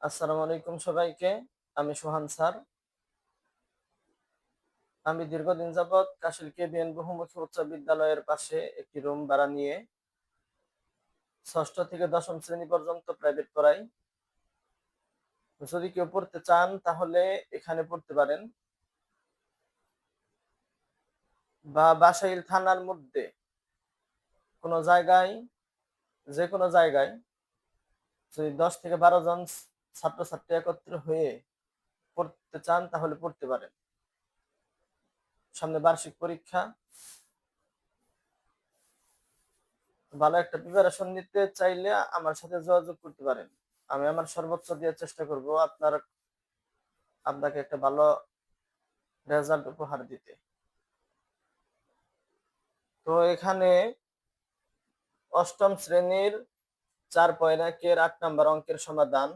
আসসালামু আলাইকুম সবাইকে। আমি সোহান স্যার। আমি দীর্ঘদিন যাবৎ কাশিল কেবিএন বহুমুখী উচ্চ বিদ্যালয়ের পাশে একটি রুম ভাড়া নিয়ে ষষ্ঠ থেকে দশম শ্রেণী পর্যন্ত প্রাইভেট পড়াই। যদি কেউ পড়তে চান তাহলে এখানে পড়তে পারেন, বা বাসাইল থানার মধ্যে কোনো জায়গায়, যে কোনো জায়গায় যদি 10 থেকে 12 জন ছাত্রছাত্রী একত্র হয়ে পড়তে চান তাহলে পড়তে পারেন। সামনে বার্ষিক পরীক্ষা, ভালো একটা প্রিপারেশন নিতে চাইলে আমার সাথে যোগাযোগ করতে পারেন। আমি আমার সর্বোচ্চ দিয়ে চেষ্টা করব আপনাকে একটা ভালো রেজাল্ট উপহার দিতে। তো এখানে অষ্টম শ্রেণীর 4.1-এর 8 নম্বর অঙ্কের সমাধান।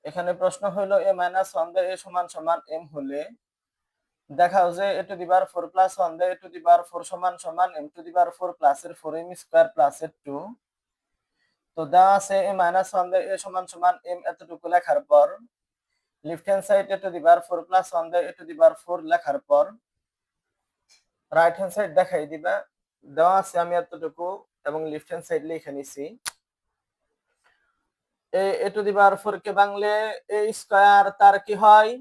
এখানে প্রশ্ন হলো a - 1 a সমান সমান m হলে দেখাও যে a to the power 4 plus 1 a to the power 4 সমান সমান m to the power 4 plus এর 4m স্কয়ার প্লাস এর 2। তো দেওয়া আছে a - 1 a সমান সমান m এতটুকু লেখার পর left hand side a to the power 4 plus 1 a to the power 4 লেখার পর রাইট হ্যান্ড সাইড দেখাই দিবা। দেওয়া আছে আমি এতটুকু এবং লেফট হ্যান্ড সাইড লিখে নিছি। a টু দি পাওয়ার 4 কে বাংলে a স্কয়ার তার কি হয়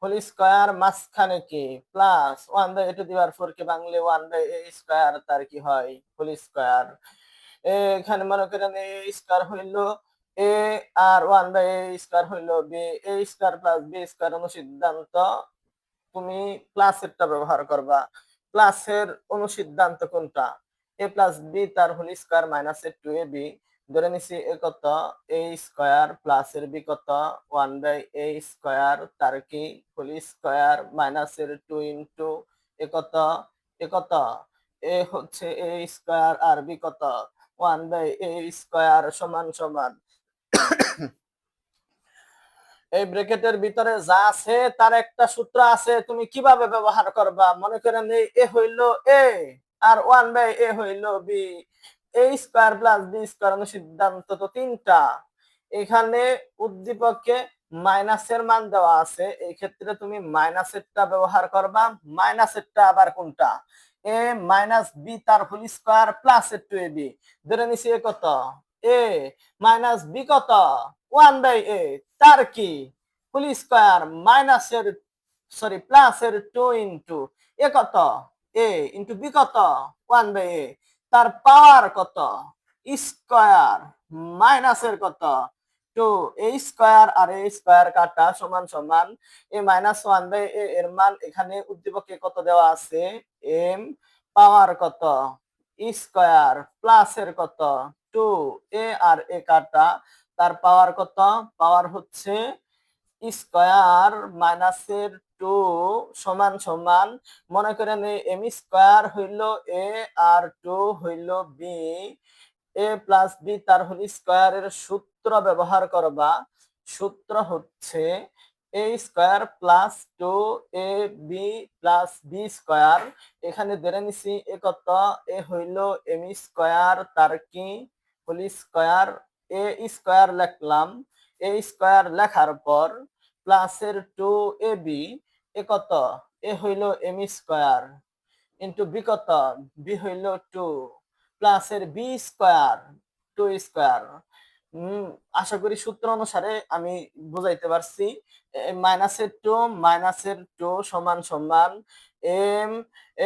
হোল স্কয়ার মাঝখানে কি plus 1 by a to the power 4 কে বাংলে 1 বাই a স্কয়ার তার কি হয় হোল স্কয়ার। এখানে মনে করেন a স্কয়ার হইল a আর 1 বাই a স্কয়ার হইল b, a square plus b square অনুসিদ্ধান্ত তুমি প্লাসেরটা ব্যবহার করবা। প্লাসের অনুসিদ্ধান্ত কোনটা? a প্লাস b তার হোল স্কয়ার মাইনাস এর 2ab। ধরে নিছি a কত a স্কয়ার প্লাস এর b কত 1 বাই a স্কয়ার তার কি হোল স্কয়ার মাইনাস এর 2 ইনটু a কত a হচ্ছে a স্কয়ার আর b কত 1 বাই a স্কয়ার সমান সমান এই ব্র্যাকেটের ভিতরে যা আছে তার একটা সূত্র আছে, তুমি কিভাবে ব্যবহার করবা? মনে করেন এই a হইল a আর 1 বাই a হইল b, a square plus b square অনুসিদ্ধান্ত তো তিনটা। এখানে উদ্দীপকে মাইনাসের মান দেওয়া আছে, এই ক্ষেত্রে তুমি মাইনাসেরটা ব্যবহার করবা। মাইনাসেরটা আবার কোনটা? a মাইনাস b তার হোল স্কয়ার প্লাস এর 2ab। ধরে নিছি এ কত a মাইনাস b কত 1 বাই a তার কি হোল স্কয়ার মাইনাস এর প্লাস এর 2 ইনটু এ কত a ইনটু b কত 1 বাই a তার পাওয়ার কত স্কয়ার মাইনাস এর কত 2 a স্কয়ার আর a স্কয়ার কাটা সমান সমান a মাইনাস 1 বাই a এর মান এখানে উদ্দীপকে কত দেওয়া আছে m পাওয়ার কত স্কয়ার প্লাস এর কত 2 a আর a কাটা তার পাওয়ার কত? পাওয়ার হচ্ছে স্কয়ার মাইনাসের 2 সমান সমান মনে করেন এম স্কয়ার হইল a আর 2 হইল b, a প্লাস b তার হোল স্কয়ারের সূত্র ব্যবহার করবা। সূত্র হচ্ছে a square plus 2ab plus b square. এখানে ধরে নিছি এ কত এ হইল m স্কয়ার তার কি হোল স্কয়ার a স্কয়ার লিখলাম। a স্কয়ার লেখার পর প্লাসের 2ab এ কত এ হইল m স্কয়ার ইনটু b কত b হইল 2 প্লাসের b স্কয়ার 2 স্কয়ার। আশা করি সূত্র অনুসারে আমি বুঝাইতে পারছি। মাইনাসের 2 সমান সমান m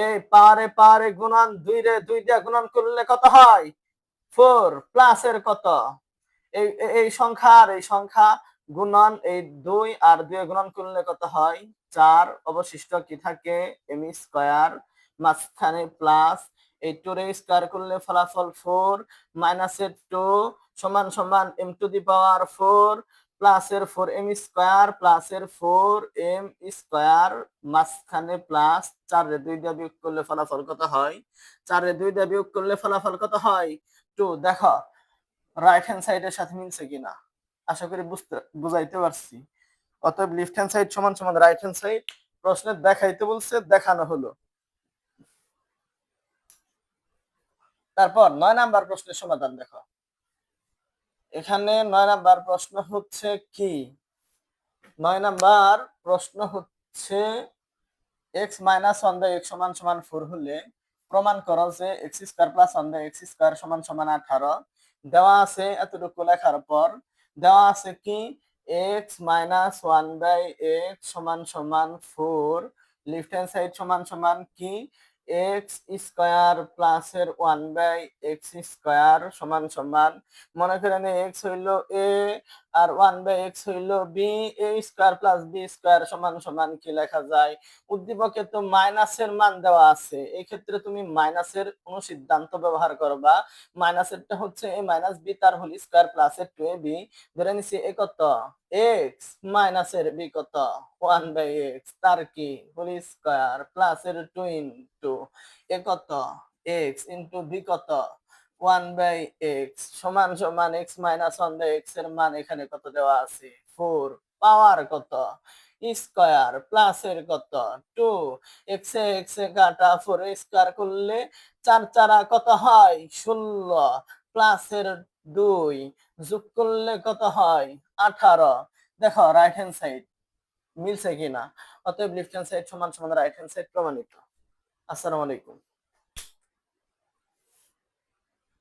এই পাওয়ারে গুণন 2 রে 2 দিয়ে গুণন করলে কত হয় 4 প্লাসের কত এই এই সংখ্যা গুণন এই 2 আর 2 গুণন করলে কত হয় 4। অবশিষ্ট কি থাকে m স্কয়ার মাঝখানে প্লাস এই 2 রে স্কয়ার করলে ফলাফল 4 মাইনাসের 2 সমান সমান m টু দি পাওয়ার 4 প্লাসের 4m স্কয়ার প্লাসের 4m স্কয়ার মাঝখানে প্লাস 4 রে 2 দিয়ে বিয়োগ করলে ফলাফল কত হয় 4 রে 2 দিয়ে বিয়োগ করলে ফলাফল কত হয় 2। দেখো রাইট হ্যান্ড সাইডের সাথে মিলছে কিনা, আশা করি বুঝাইতে পারছি। অতএব লেফট হ্যান্ড সাইড সমান সমান রাইট হ্যান্ড সাইড। প্রশ্নে দেখাইতে বলছে, দেখানো হলো। তারপর 9 নাম্বার প্রশ্নের সমাধান দেখো। এখানে 9 নাম্বার প্রশ্ন হচ্ছে কি, 9 নাম্বার প্রশ্ন হচ্ছে x মাইনাস 1 বাই x সমান সমান 4 হলে প্রমাণ করো যে x square plus 1 by x square সমান সমান 18। দেওয়া আছে এতটুকু লেখার পর দেওয়া আছে কি x মাইনাস 1 বাই x সমান সমান 4, লেফট হ্যান্ড সাইড সমান সমান কি x স্কয়ার প্লাস এর 1 বাই x স্কয়ার সমান সমান, মনে করেন x হইল a আর 1 বাই x হইল b, a square plus b square সমান সমান কি লেখা যায়, উদ্দীপকে তো মাইনাসের মান দেওয়া আছে, এই ক্ষেত্রে তুমি মাইনাসের অনুসিদ্ধান্ত ব্যবহার করবা। মাইনাসেরটা হচ্ছে a মাইনাস b তার হোল স্কয়ার প্লাস এর 2ab, ধরে নিছি এ কত x মাইনাসের b কত 1 বাই x তার কি হোল স্কয়ার প্লাস এর 2 ইনটু এ কত x ইনটু b কত 1 বাই x সমান সমান x মাইনাস 1 বাই x এর মান এখানে কত দেওয়া আছে 4, পাওয়ার কত স্কয়ার প্লাস এর কত 2, x এ কাটা 4 স্কয়ার করলে 4 4 কত হয় 16, প্লাস এর 2 যোগ করলে কত হয় 18। দেখো রাইট হ্যান্ড সাইড মিলছে কিনা, অতএব লেফট হ্যান্ড সাইড সমান সমান রাইট হ্যান্ড সাইড প্রমাণিত। আসসালামু আলাইকুম।